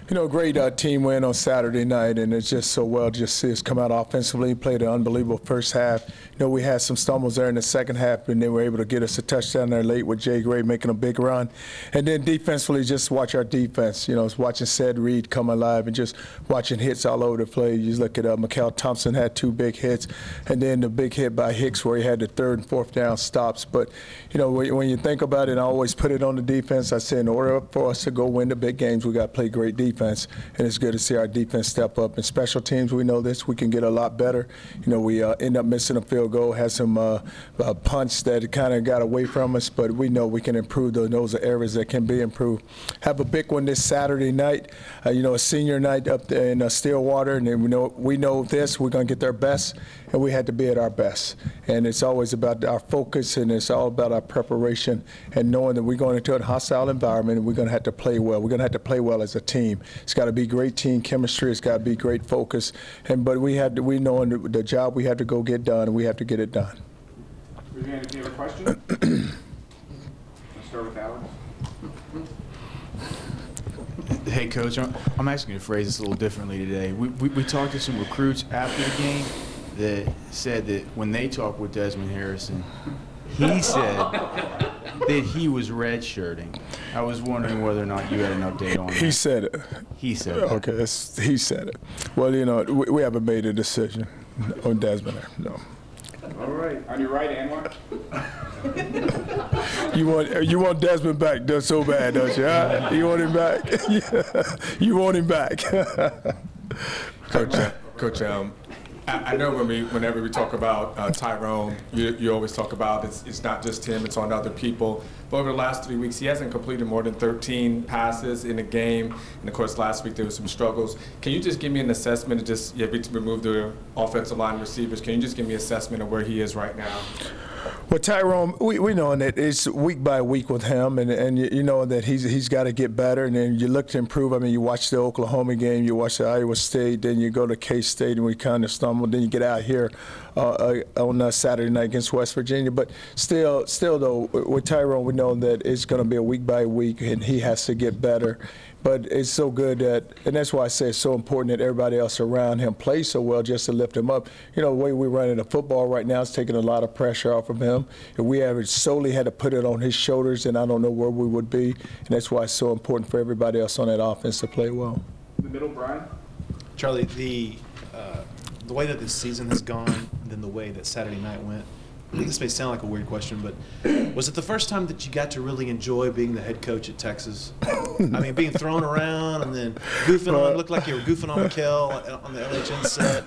Great team win on Saturday night, and it's just so well to just see us come out offensively, played an unbelievable first half. We had some stumbles there in the second half, and they were able to get us a touchdown there late with Jay Gray making a big run. And then defensively, just watch our defense. Watching Ced Reed come alive and just watching hits all over the place. You look at Mikael Thompson had 2 big hits, and then the big hit by Hicks where he had the 3rd and 4th down stops. But, when you think about it, I always put it on the defense. I said in order for us to go win the big games, we got to play great defense. And it's good to see our defense step up. And special teams, we know this, we can get a lot better. We end up missing a field goal, had some punts that kind of got away from us, but we know we can improve those. Those are areas that can be improved. Have a big one this Saturday night, a senior night up there in Stillwater, and then we know this, we're going to get their best, and we had to be at our best. And it's always about our focus, and it's all about our preparation and knowing that we're going into a hostile environment and we're going to have to play well. We're going to have to play well as a team. It's got to be great team chemistry. It's got to be great focus. But we know the job we have to go get done, and we have to get it done. Raise your hand if you have a question. Let's start with Alex. Hey, Coach, I'm asking you to phrase this a little differently today. We talked to some recruits after the game that said that when they talked with Desmond Harrison, he said that he was redshirting. I was wondering whether or not you had an update on that. He said it. He said it. Okay, he said it. Well, we haven't made a decision on Desmond. No. All right. On your right, Anwar. You want Desmond back so bad, don't you? Huh? You want him back? Yeah. You want him back. Coach, I know whenever we talk about Tyrone, you always talk about it's not just him, it's on other people. But over the last 3 weeks, he hasn't completed more than 13 passes in a game. And of course, last week there were some struggles. Can you just give me an assessment of we remove the offensive line receivers, can you just give me an assessment of where he is right now? Well, Tyrone, we know that it's week by week with him, and you know that he's got to get better, and then you look to improve. I mean, you watch the Oklahoma game, you watch the Iowa State, then you go to K-State, and we kind of stumble. Then you get out here on Saturday night against West Virginia. But still though, with Tyrone, we know that it's going to be a week by week, and he has to get better. But it's so good and that's why I say it's so important that everybody else around him plays so well just to lift him up. The way we're running the football right now is taking a lot of pressure off of him. If we had solely had to put it on his shoulders, then I don't know where we would be. And that's why it's so important for everybody else on that offense to play well. In the middle, Brian. Charlie, the way that this season has gone, and then the way that Saturday night went, this may sound like a weird question, but was it the first time that you got to really enjoy being the head coach at Texas? I mean, being thrown around and then goofing on, looked like you were goofing on Mikael on the LHN set,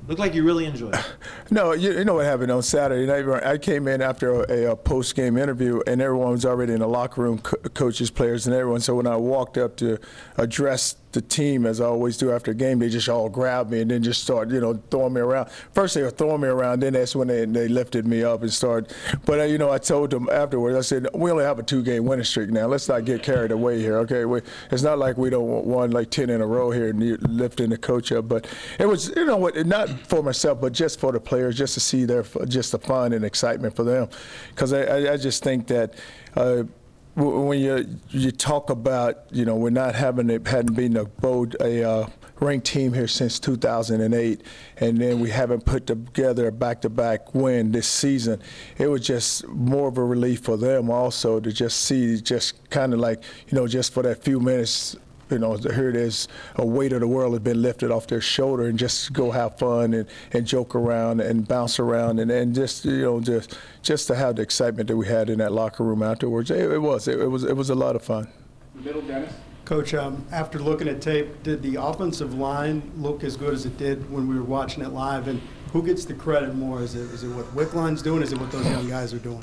Looked like you really enjoyed it. No, you know what happened on Saturday night? I came in after a post-game interview, and everyone was already in the locker room, coaches, players, and everyone. So when I walked up to address the team, as I always do after a game, they just all grabbed me and then just started, throwing me around. First they were throwing me around, then that's when they lifted me up and started. But, I told them afterwards, I said, we only have a 2-game winning streak now. Let's not get carried away here, okay? It's not like we don't won like 10 in a row here and lifting the coach up. But it was, not for myself, but just for the players, just to see just the fun and excitement for them. Because I just think that when you talk about, we're not hadn't been a ranked team here since 2008, and then we haven't put together a back-to-back win this season. It was just more of a relief for them also to just see, just kind of like, just for that few minutes, here it is, a weight of the world has been lifted off their shoulder, and just go have fun and joke around and bounce around and just just to have the excitement that we had in that locker room afterwards. It was a lot of fun. Middle, Dennis. Coach, after looking at tape, did the offensive line look as good as it did when we were watching it live? And who gets the credit more? Is it what Wickline's doing? Is it what those young guys are doing?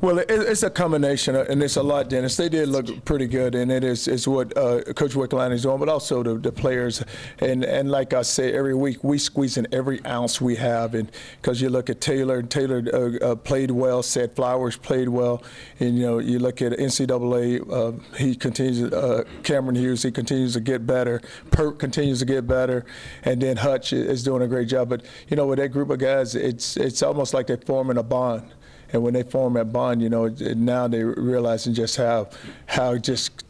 Well, it's a combination, and it's a lot, Dennis. They did look pretty good, and it's what Coach Wickline is doing, but also the players. And like I say, every week we squeeze in every ounce we have, and because you look at Taylor played well, Ced Flowers played well, and you look at NCAA, he continues. Cameron Hughes, he continues to get better. Perk continues to get better, and then Hutch is doing a great job. But with that group of guys, it's almost like they're forming a bond. And when they form that bond, now they realize just how just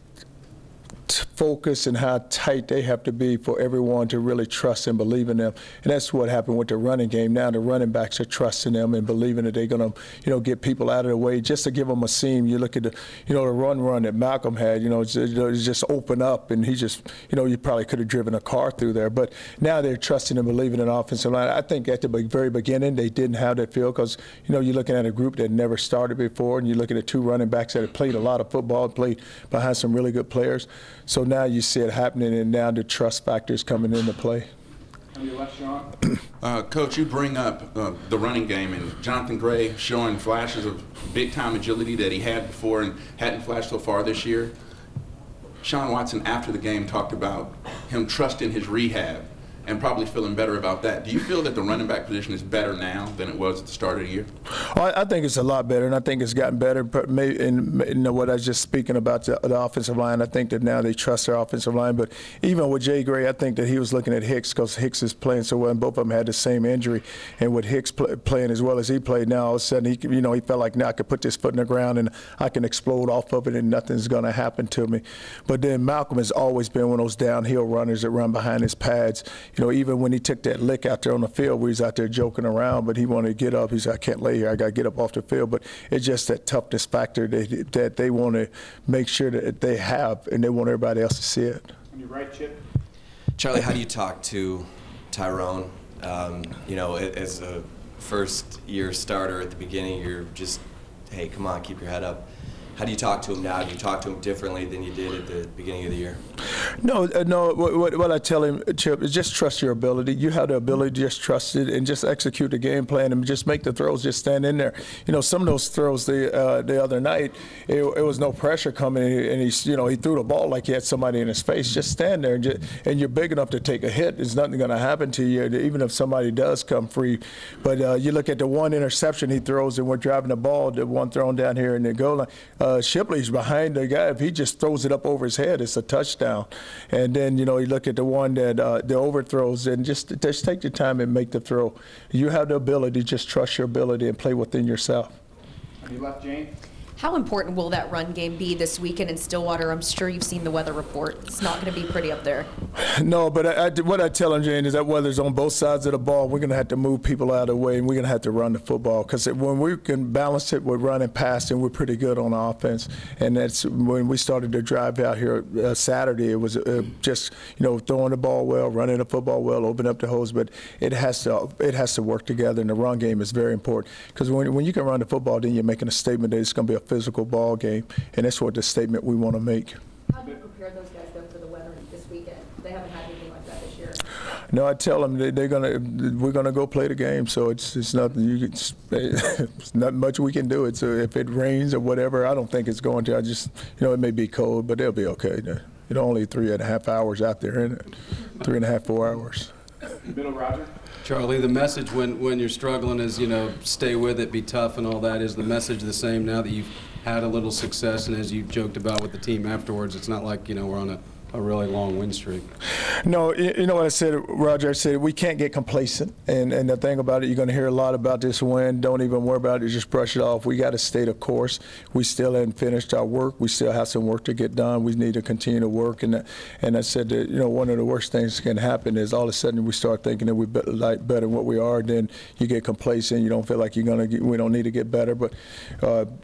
focused and how tight they have to be for everyone to really trust and believe in them. And that's what happened with the running game. Now the running backs are trusting them and believing that they're going to, get people out of the way just to give them a seam. You look at the, the run that Malcolm had, just open up, and he just, you probably could have driven a car through there. But now they're trusting and believing in the offensive line. I think at the very beginning they didn't have that feel because, you're looking at a group that never started before, and you're looking at two running backs that have played a lot of football, played behind some really good players. So now you see it happening, and now the trust factor is coming into play. On your left, Sean. Coach, you bring up the running game, and Jonathan Gray showing flashes of big-time agility that he had before and hadn't flashed so far this year. Sean Watson, after the game, talked about him trusting his rehab and probably feeling better about that. Do you feel that the running back position is better now than it was at the start of the year? I think it's a lot better, and I think it's gotten better. But maybe in what I was just speaking about the offensive line, I think that now they trust their offensive line. But even with Jay Gray, I think that he was looking at Hicks because Hicks is playing so well, and both of them had the same injury. And with Hicks playing as well as he played, now all of a sudden he felt like now I could put this foot in the ground and I can explode off of it and nothing's going to happen to me. But then Malcolm has always been one of those downhill runners that run behind his pads. Even when he took that lick out there on the field, where he's out there joking around, but he wanted to get up. He said, I can't lay here. I got to get up off the field. But it's just that toughness factor that they want to make sure that they have, and they want everybody else to see it. On your right, Chip. Charlie, how do you talk to Tyrone? As a first-year starter at the beginning, you're just, hey, come on, keep your head up. How do you talk to him now? Do you talk to him differently than you did at the beginning of the year? No. What I tell him, Chip, is just trust your ability. You have the ability to just trust it and just execute the game plan and just make the throws. Just stand in there. Some of those throws the other night, it was no pressure coming, and he threw the ball like he had somebody in his face. Just stand there, and you're big enough to take a hit. There's nothing going to happen to you, even if somebody does come free. But you look at the one interception he throws, and we're driving the ball, the one thrown down here in the goal line. Shipley's behind the guy. If he just throws it up over his head, it's a touchdown. And then, you look at the one that the overthrows, and just take the time and make the throw. You have the ability, just trust your ability and play within yourself. On your left, Jane. How important will that run game be this weekend in Stillwater? I'm sure you've seen the weather report. It's not going to be pretty up there. No, but what I tell them, Jane, is that weather's on both sides of the ball. We're going to have to move people out of the way, and we're going to have to run the football. Because when we can balance it with running past, and we're pretty good on offense. And that's when we started to drive out here Saturday. It was just throwing the ball well, running the football well, open up the holes. But it has to work together, and the run game is very important. Because when you can run the football, then you're making a statement that it's going to be a physical ball game, and that's what the statement we want to make. How do you prepare those guys though for the weather this weekend? They haven't had anything like that this year. No, I tell them we're gonna go play the game, so it's nothing. It's not much we can do. If it rains or whatever, I don't think it's going to. I just it may be cold, but they'll be okay. Only 3.5 hours out there, in it, 3.5, 4 hours. Middle, Roger. Charlie, the message when you're struggling is, stay with it, be tough and all that. Is the message the same now that you've had a little success, and as you joked about with the team afterwards, it's not like, we're on a really long win streak? No, you know what I said, Roger? I said we can't get complacent. And the thing about it, you're going to hear a lot about this win. Don't even worry about it. Just brush it off. We got to stay the course. We still haven't finished our work. We still have some work to get done. We need to continue to work. And I said that, one of the worst things that can happen is all of a sudden we start thinking that we're better than what we are. Then you get complacent. You don't feel like we don't need to get better. But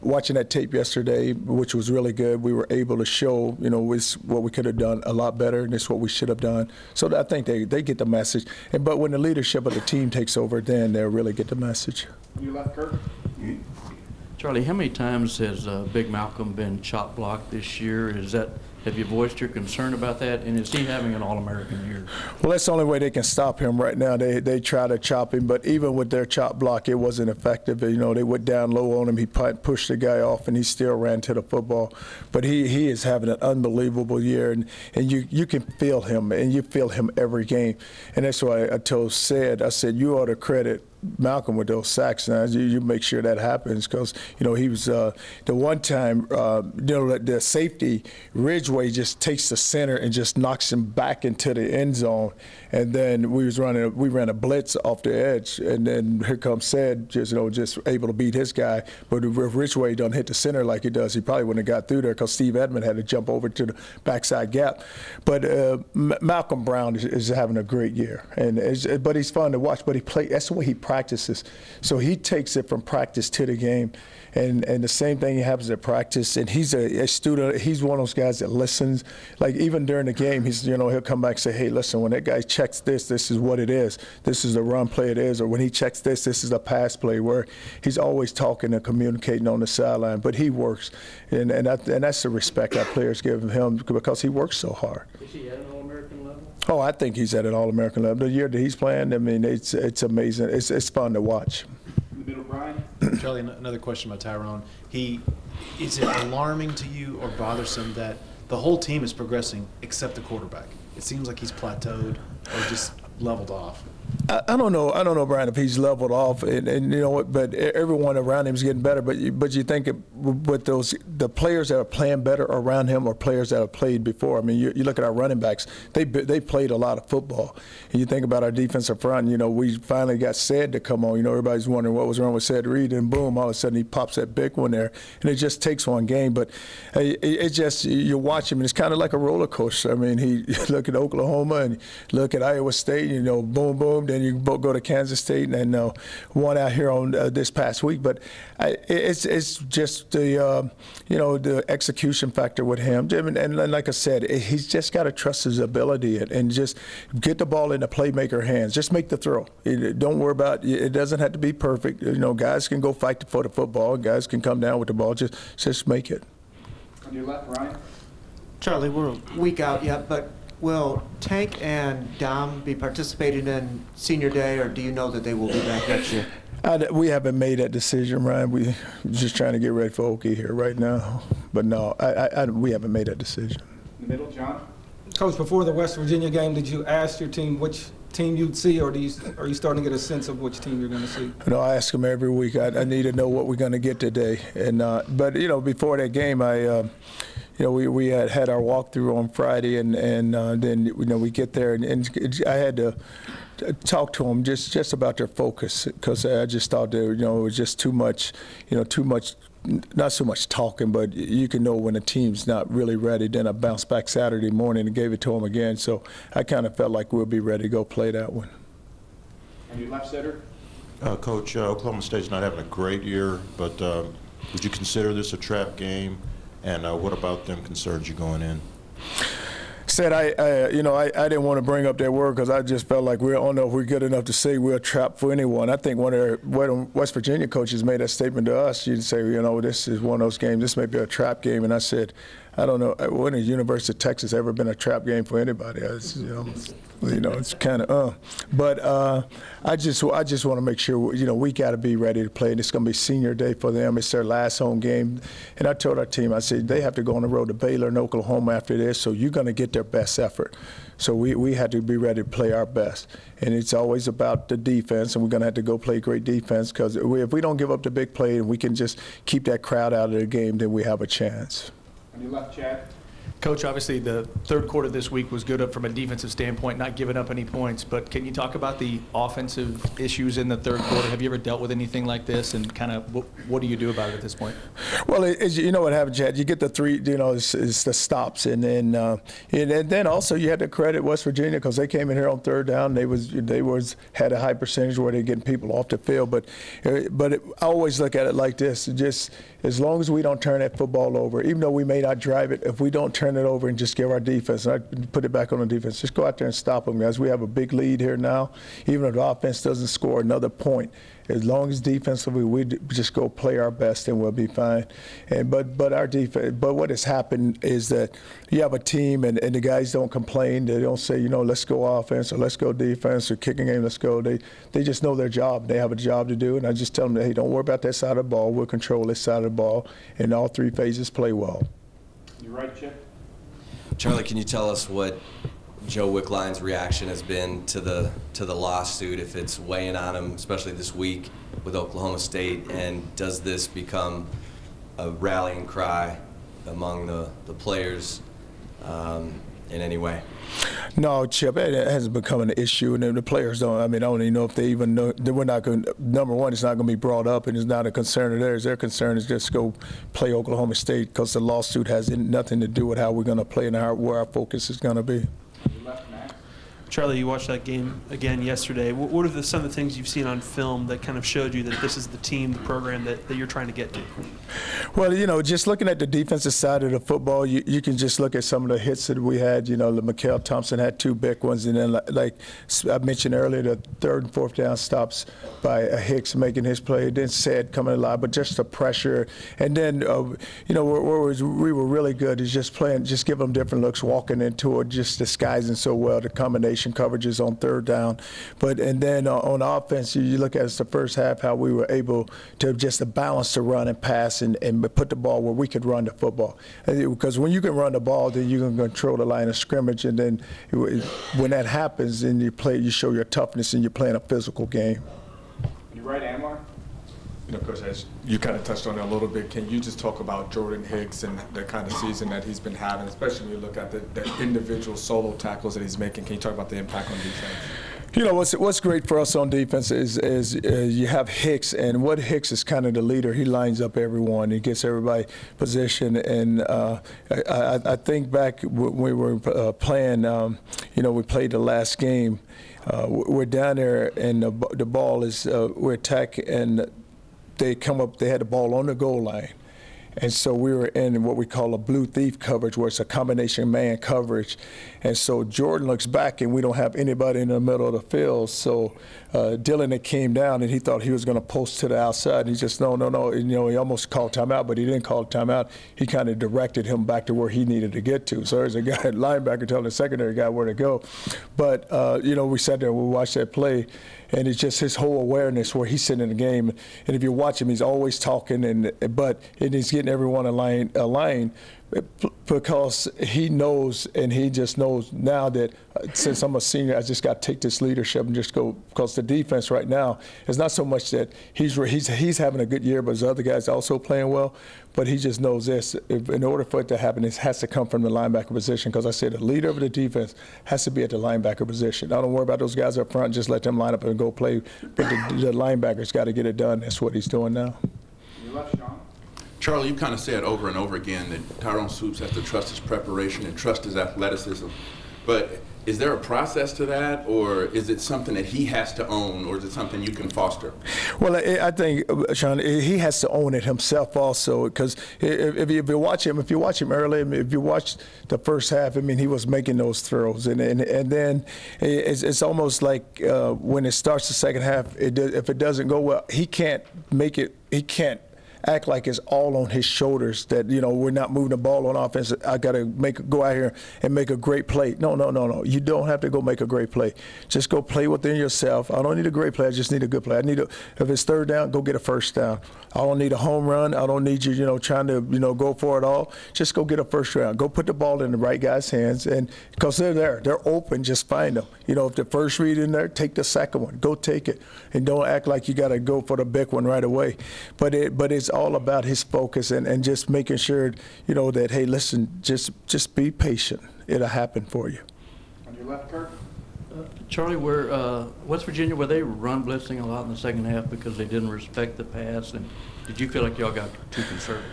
watching that tape yesterday, which was really good, we were able to show, what we could have done a lot better, and it's what we should have done. So I think they get the message. But when the leadership of the team takes over, then they'll really get the message. You left, Kirk. Charlie, how many times has Big Malcolm been chop blocked this year? Have you voiced your concern about that? And is he having an All-American year? Well, that's the only way they can stop him right now. They try to chop him, but even with their chop block, it wasn't effective. They went down low on him. He pushed the guy off, and he still ran to the football. But he is having an unbelievable year, and you can feel him, and you feel him every game. And that's why I said, you ought to credit Malcolm with those sacks. Now you make sure that happens because he was the one time the safety Ridgeway just takes the center and just knocks him back into the end zone, and then we ran a blitz off the edge, and then here comes Said just able to beat his guy. But if Ridgeway don't hit the center like he does, he probably wouldn't have got through there because Steve Edmond had to jump over to the backside gap. But Malcolm Brown is having a great year, but he's fun to watch. But that's the way he practices. So he takes it from practice to the game, and the same thing happens at practice. And he's a student. He's one of those guys that listens. Like even during the game, he'll come back and say, "Hey, listen, when that guy checks this is what it is. This is the run play it is." Or when he checks this is the pass play. Where he's always talking and communicating on the sideline. But he works, and that's the respect our players give him because he works so hard. Is he at an All-American level? Oh, I think he's at an All-American level. The year that he's playing, I mean, it's amazing. It's fun to watch. In the middle, Brian. Charlie, another question about Tyrone. Is it alarming to you or bothersome that the whole team is progressing except the quarterback? It seems like he's plateaued or just leveled off. I don't know, Brian, if he's leveled off, and you know what, but everyone around him is getting better. But you think with the players that are playing better around him or players that have played before. I mean, you look at our running backs; they played a lot of football. And you think about our defensive front. We finally got Said to come on. Everybody's wondering what was wrong with Said Reed, and boom, all of a sudden he pops that big one there, and it just takes one game. But it just you watch him, and it's kind of like a roller coaster. I mean, you look at Oklahoma and look at Iowa State. Boom, boom. Then you go to Kansas State and one out here on this past week. But it's just the execution factor with him. And like I said, he's just got to trust his ability and just get the ball in the playmaker hands. Just make the throw. Don't worry about it. It doesn't have to be perfect. Guys can go fight for the football. Guys can come down with the ball. Just make it. On your left, Ryan. Charlie, we're a week out yet, but will Tank and Dom be participating in Senior Day, or do you know that they will be back next year? We haven't made that decision, Ryan. We're just trying to get ready for Okie here right now. But no, we haven't made that decision. In the middle, John. Coach, before the West Virginia game, did you ask your team which team you'd see, or are you starting to get a sense of which team you're going to see? I ask them every week. I need to know what we're going to get today. But before that game, we had our walkthrough on Friday, and then we get there, and I had to talk to them just about their focus, because I just thought that it was just too much, not so much talking, but you can know when a team's not really ready. Then I bounced back Saturday morning and gave it to them again, so I kind of felt like we'll be ready to go play that one. And your left setter. Coach, Oklahoma State's not having a great year, but would you consider this a trap game? And what about them concerns you going in? Said I didn't want to bring up that word because I just felt like I don't know if we're good enough to say we're a trap for anyone. I think one of the West Virginia coaches made that statement to us. You'd say, this is one of those games. This may be a trap game, and I said, I don't know. When has University of Texas ever been a trap game for anybody? It's kind of But I just want to make sure we got to be ready to play. And it's going to be Senior Day for them. It's their last home game. And I told our team, I said they have to go on the road to Baylor and Oklahoma after this. So you're going to get their best effort. So we had to be ready to play our best. And it's always about the defense, and we're going to have to go play great defense, because if we don't give up the big play and we can just keep that crowd out of the game, then we have a chance. On your left, Chad. Coach, obviously the third quarter this week was good from a defensive standpoint, not giving up any points. But can you talk about the offensive issues in the third quarter? Have you ever dealt with anything like this, and kind of what do you do about it at this point? Well, what happened, Chad? You get the three, it's the stops, and then also you had to credit West Virginia, because they came in here on third down. They had a high percentage where they're getting people off the field. But I always look at it like this: just as long as we don't turn that football over, even though we may not drive it, if we don't turn it over and just give our defense, and I put it back on the defense, just go out there and stop them, guys. We have a big lead here now. Even if the offense doesn't score another point, as long as defensively we just go play our best, and we'll be fine. But our defense, but what has happened is that you have a team, and the guys don't complain. They don't say, let's go offense or let's go defense or kicking game, let's go. They just know their job. They have a job to do, and I just tell them, hey, don't worry about that side of the ball. We'll control this side of the ball, and all three phases play well. You're right, Chip. Charlie, can you tell us what Joe Wickline's reaction has been to the lawsuit, if it's weighing on him, especially this week with Oklahoma State, and does this become a rallying cry among the players in any way? No, Chip, it hasn't become an issue, and the players don't. I mean, I don't even know if they even know. We're not going. Number one, it's not going to be brought up, and it's not a concern of theirs. Their concern is just go play Oklahoma State, because the lawsuit has nothing to do with how we're going to play and where our focus is going to be. Charlie, you watched that game again yesterday. What are some of the things you've seen on film that kind of showed you that this is the team, the program that you're trying to get to? Well, you know, just looking at the defensive side of the football, you can just look at some of the hits that we had. You know, Mikael Thompson had 2 big ones, and then, like I mentioned earlier, the 3rd and 4th down stops by Hicks making his play, then Said coming alive, but just the pressure. And then, you know, where we were really good is just playing, just give them different looks, walking into it, just disguising so well the combination coverages on 3rd down. And then on offense, you look at the first half, how we were able to just balance the run and pass and put the ball where we could run the football. Because when you can run the ball, then you can control the line of scrimmage, and then when that happens, then you show your toughness and you're playing a physical game. You right, Anwar? You know, Coach, as you kind of touched on it a little bit, can you just talk about Jordan Hicks and the kind of season that he's been having, especially when you look at the individual solo tackles that he's making? Can you talk about the impact on defense? You know, what's great for us on defense is you have Hicks, and what Hicks is kind of the leader. He lines up everyone. He gets everybody positioned. And I think back when we were playing, you know, we played the last game. We're down there, and the ball is we're attacking, and they come up. They had the ball on the goal line. And so we were in what we call a blue thief coverage, where it's a combination man coverage. And so Jordan looks back, and we don't have anybody in the middle of the field. So Dylan had came down, and he thought he was going to post to the outside. And he just, no. And, you know, he almost called timeout, but he didn't call timeout. He kind of directed him back to where he needed to get to. So there's a guy, linebacker, telling the secondary guy where to go. But, you know, we sat there and we watched that play. And it's just his whole awareness where he's sitting in the game. And if you watch him, he's always talking, but he's getting everyone aligned because he knows, and he just knows now that since I'm a senior, I just got to take this leadership and just go, because the defense right now is not so much that he's having a good year, but his other guys also playing well. But he just knows this. In order for it to happen, it has to come from the linebacker position, because I said the leader of the defense has to be at the linebacker position. I don't worry about those guys up front. Just let them line up and go play. But the linebackers got to get it done. That's what he's doing now. You left, Sean. Charlie, you kind of said over and over again that Tyrone Swoops has to trust his preparation and trust his athleticism. But is there a process to that, or is it something that he has to own, or is it something you can foster? Well, I think, Sean, he has to own it himself also, because if you watch him early, if you watch the first half, I mean, he was making those throws, and then it's almost like when it starts the second half, if it doesn't go well, he can't act like it's all on his shoulders, that, you know, we're not moving the ball on offense. I got to go out here and make a great play. No. You don't have to go make a great play. Just go play within yourself. I don't need a great play. I just need a good play. If it's 3rd down, go get a 1st down. I don't need a home run. I don't need you, you know, trying to, you know, go for it all. Just go get a 1st round. Go put the ball in the right guy's hands, and because they're there, they're open. Just find them. You know, if the first read in there, take the second one. Go take it, and don't act like you got to go for the big one right away. But it's all about his focus and just making sure, you know, that, hey, listen, just be patient. It'll happen for you. On your left, Kirk. Charlie, West Virginia, were they run blitzing a lot in the second half because they didn't respect the pass? And did you feel like y'all got too conservative?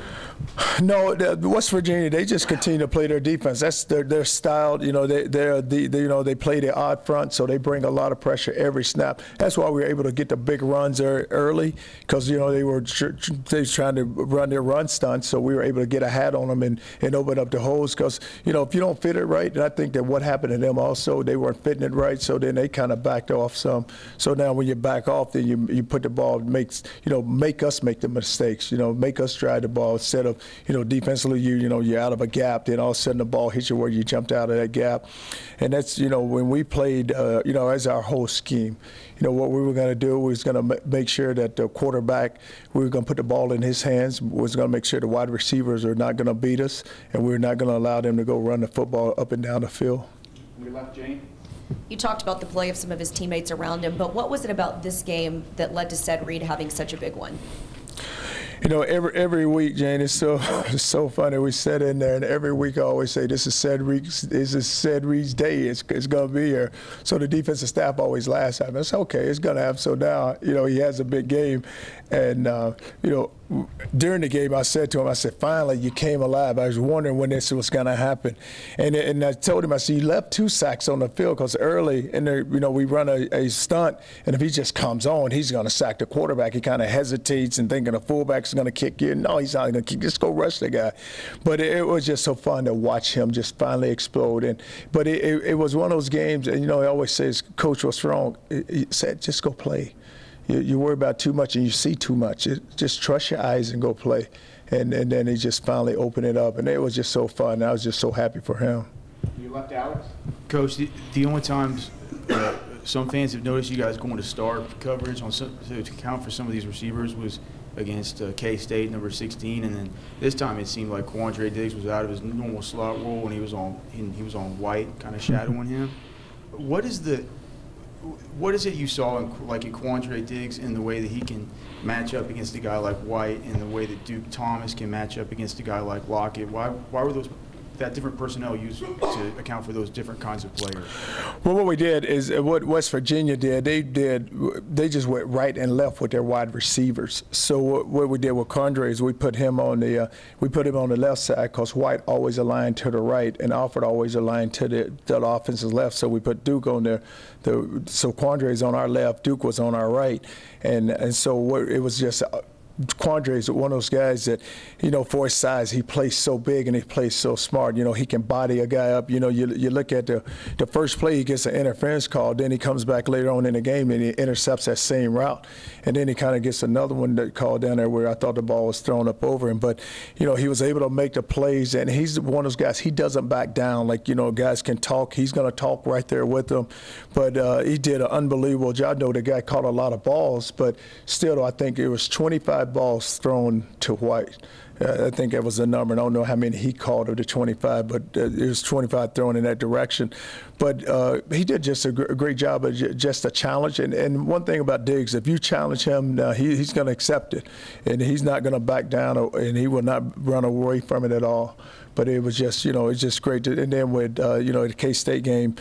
No, West Virginia, they just continue to play their defense. That's their style. You know, they play the odd front, so they bring a lot of pressure every snap. That's why we were able to get the big runs early, because, you know, they were trying to run their run stunts, so we were able to get a hat on them and open up the holes. Because, you know, if you don't fit it right, and I think that what happened to them also, they weren't fitting it right, so then they kind of backed off some. So now when you back off, then you put the ball, make us make the mistakes. You know, make us drive the ball instead of, you know, defensively, you're out of a gap, then all of a sudden the ball hits you where you jumped out of that gap. And that's, you know, when we played, you know, as our whole scheme, you know, what we were going to do was going to make sure that the quarterback, we were going to put the ball in his hands, was going to make sure the wide receivers are not going to beat us, and we're not going to allow them to go run the football up and down the field. On your left, Jane. You talked about the play of some of his teammates around him, but what was it about this game that led to Ced Reed having such a big one? You know, every week, Jane, it's so funny. We sit in there, and every week I always say, "This is Ced Reed's day. It's gonna be here." So the defensive staff always laughs at me. It's okay. It's gonna happen. So now, you know, he has a big game, and you know, during the game, I said to him, I said, "Finally, you came alive. I was wondering when this was gonna happen," and I told him, I said, "You left 2 sacks on the field because early in there, you know, we run a stunt, and if he just comes on, he's gonna sack the quarterback. He kind of hesitates and thinking the fullback's going to kick you. No, he's not going to kick. Just go rush the guy." But it was just so fun to watch him just finally explode. But it was one of those games, and you know, he always says, "Coach, what's wrong?" He said, "Just go play. You worry about too much and you see too much. Just trust your eyes and go play." And then he just finally opened it up, and it was just so fun. I was just so happy for him. You left, Alex. Coach, the only times some fans have noticed you guys going to star coverage to account for some of these receivers was against K-State, number 16, and then this time it seemed like Quandre Diggs was out of his normal slot role and he was on White, kind of shadowing him. What is it you saw in Quandre Diggs in the way that he can match up against a guy like White and the way that Duke Thomas can match up against a guy like Lockett? Why were that different personnel used to account for those different kinds of players? Well, what we did is what West Virginia did. They just went right and left with their wide receivers. So what we did with Condre is we put him on the left side because White always aligned to the right and Alford always aligned to the offensive left. So we put Duke on there. So Quandre is on our left, Duke was on our right, and so it was just. Quandre is one of those guys that, you know, for his size, he plays so big and he plays so smart. You know, he can body a guy up. You know, you look at the first play, he gets an interference call. Then he comes back later on in the game and he intercepts that same route. And then he kind of gets another one that called down there where I thought the ball was thrown up over him. But, you know, he was able to make the plays. And he's one of those guys, he doesn't back down. Like, you know, guys can talk. He's going to talk right there with them. But he did an unbelievable job. I know the guy caught a lot of balls, but still, I think it was 25 balls thrown to White. I think that was the number. I don't know how many he called of the 25, but it was 25 thrown in that direction. But he did just a great job of just a challenge. And one thing about Diggs, if you challenge him, he's going to accept it. And he's not going to back down, and he will not run away from it at all. But it was just, you know, it's just great. And then with, you know, the K-State game,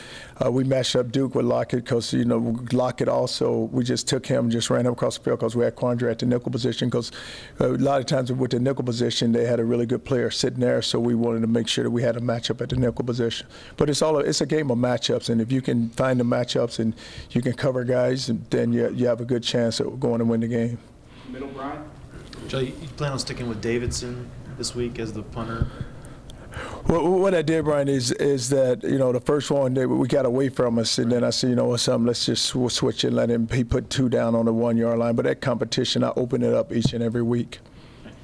we matched up Duke with Lockett because, you know, Lockett also, we just took him, just ran him across the field because we had Quandre at the nickel position because a lot of times with the nickel position, they had a really good player sitting there, so we wanted to make sure that we had a matchup at the nickel position. But it's a game of matchups, and if you can find the matchups and you can cover guys, then you have a good chance of going to win the game. Middle, Brian. Joe, you plan on sticking with Davidson this week as the punter? Well, what I did, Brian, is that, you know, the first one, we got away from us, and then I said, you know what, let's just switch and let him, he put 2 down on the 1-yard line. But that competition, I open it up each and every week.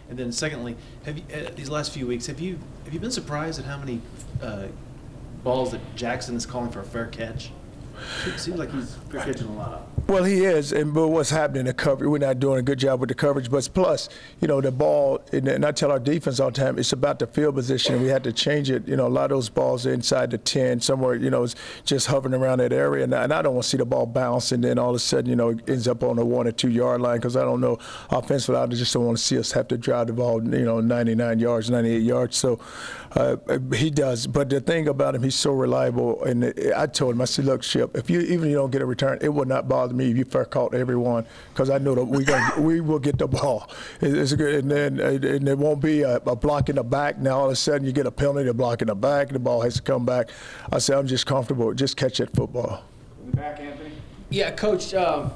And then secondly, have you, these last few weeks, have you been surprised at how many balls that Jackson is calling for a fair catch? It seems like he's fair catching a lot. Well, he is, but what's happening, the coverage, we're not doing a good job with the coverage, but plus, you know, the ball, and I tell our defense all the time, it's about the field position. We had to change it. You know, a lot of those balls are inside the 10, somewhere, you know, it's just hovering around that area, and I don't want to see the ball bounce, and then all of a sudden, you know, it ends up on the 1 or 2 yard line, because I don't know, offensively, I just don't want to see us have to drive the ball, you know, 99 yards, 98 yards, so he does. But the thing about him, he's so reliable, and I told him, I said, look, Chip, if you don't get a return, it would not bother me if you fair caught everyone, because I know that we will get the ball. It's good, and there won't be a block in the back. Now all of a sudden you get a penalty to block in the back, the ball has to come back. I said, I'm just comfortable, just catch that football. In the back, Anthony. Yeah, Coach,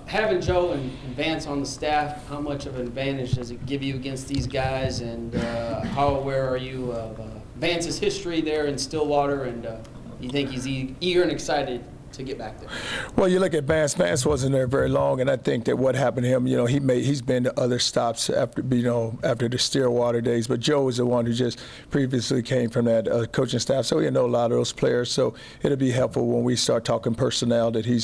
having Joe and Vance on the staff, how much of an advantage does it give you against these guys, and how aware are you of Vance's history there in Stillwater, and you think he's eager and excited to get back there? Well, you look at Vance. Vance wasn't there very long, and I think that what happened to him, you know, he's been to other stops after, you know, after the Stillwater days. But Joe was the one who just previously came from that coaching staff, so he know a lot of those players. So it'll be helpful when we start talking personnel that he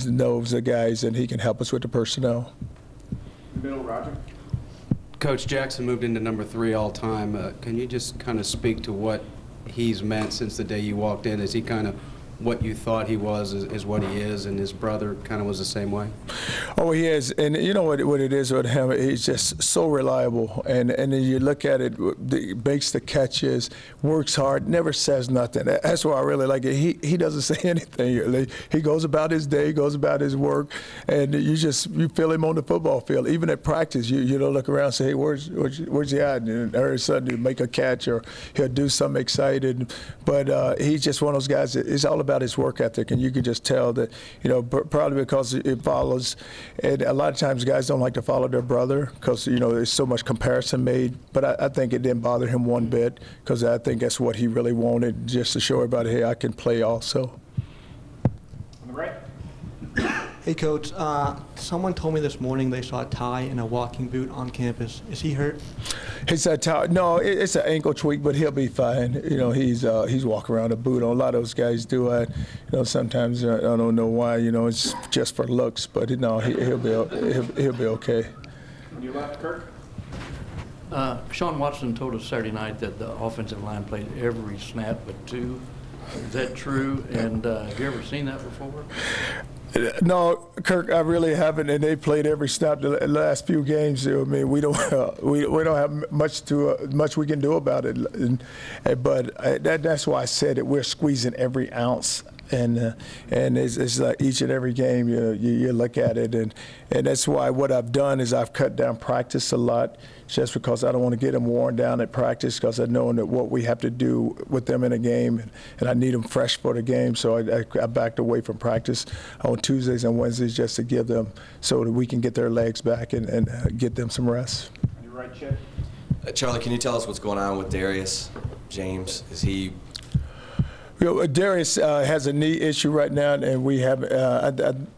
knows the guys and he can help us with the personnel. Middle, Roger. Coach Jackson moved into number 3 all time. Can you just kind of speak to what he's meant since the day you walked in? Has he kind of what you thought he was is what he is, and his brother kind of was the same way? Oh, he is, and you know what it is with him. He's just so reliable, and then you look at it, makes the catches, works hard, never says nothing. That's why I really like it. He doesn't say anything. He goes about his day, goes about his work, and you feel him on the football field. Even at practice, you don't look around and say, hey, where's he at? And all of a sudden he'll make a catch or he'll do something excited. But he's just one of those guys that it's all about his work ethic, and you could just tell that, you know, probably because it follows. And a lot of times guys don't like to follow their brother because, you know, there's so much comparison made. But I think it didn't bother him one bit because I think that's what he really wanted, just to show everybody, hey, I can play also. On the right. Hey, Coach. Someone told me this morning they saw Ty in a walking boot on campus. Is he hurt? It's a Ty. No, it's an ankle tweak, but he'll be fine. You know, he's walking around a boot. A lot of those guys do it. You know, sometimes I don't know why. You know, it's just for looks, but no, he'll be okay. On your left, Kirk. Sean Watson told us Saturday night that the offensive line played every snap but two. Is that true? And have you ever seen that before? No, Kirk, I really haven't, and they played every snap the last few games. I mean, we don't have much we can do about it, but that's why I said that we're squeezing every ounce. And it's like each and every game you look at it, and that's why what I've done is I've cut down practice a lot, just because I don't want to get them worn down at practice, because I know that what we have to do with them in a game, and I need them fresh for the game. So I backed away from practice on Tuesdays and Wednesdays just to give them, so that we can get their legs back and get them some rest. On your right, Chip. Charlie, can you tell us what's going on with Darius James? Is he? You know, Darius has a knee issue right now, and we have.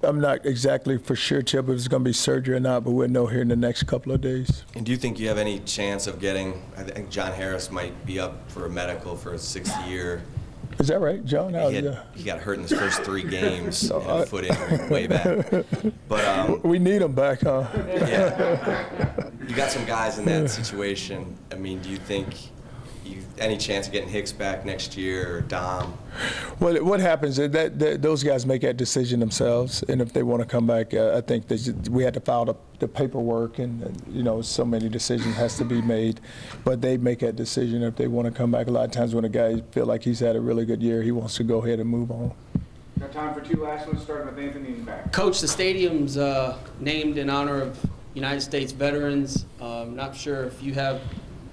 I'm not exactly for sure, Chip, if it's going to be surgery or not, but we'll know here in the next couple of days. And do you think you have any chance of getting? I think John Harris might be up for a medical for his 6th year. Is that right, John? He got hurt in his first 3 games, and a foot injury way back. But we need him back, huh? Yeah. You got some guys in that situation. I mean, do you think? Any chance of getting Hicks back next year or Dom? Well, what happens is that those guys make that decision themselves, and if they want to come back, I think we had to file the paperwork, and you know, so many decisions has to be made, but they make that decision if they want to come back. A lot of times when a guy feel like he's had a really good year, he wants to go ahead and move on. Got time for 2 last ones, starting with Anthony in the back. Coach, the stadium's named in honor of United States veterans. Not sure if you have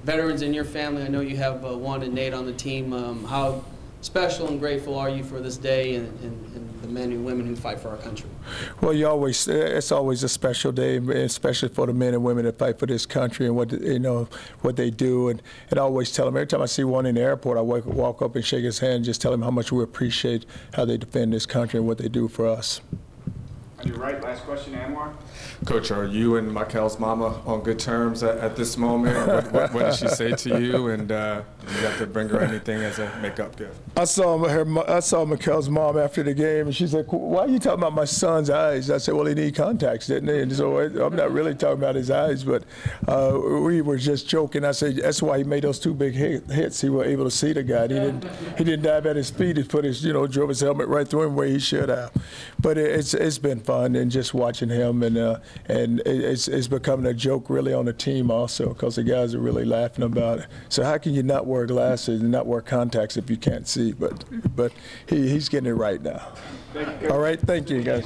veterans in your family. I know you have one and Nate on the team. How special and grateful are you for this day and the men and women who fight for our country? Well, it's always a special day, especially for the men and women that fight for this country and what they do. And I always tell them, every time I see one in the airport, I walk up and shake his hand, and just tell him how much we appreciate how they defend this country and what they do for us. On your right, last question, Anwar. Coach, are you and Michael's mama on good terms at this moment? What did she say to you? And you got to bring her anything as a makeup gift? I saw Michael's mom after the game, and she's like, "Why are you talking about my son's eyes?" I said, "Well, he need contacts, didn't he?" And so I'm not really talking about his eyes, but we were just joking. I said that's why he made those 2 big hits. He was able to see the guy. He didn't dive at his feet. He put his, drove his helmet right through him where he should have. But it's been fun, and just watching him, and it's becoming a joke really on the team also, because the guys are really laughing about it. So how can you not wear glasses and not wear contacts if you can't see? But he's getting it right now. Thank you, Coach. All right, thank you guys.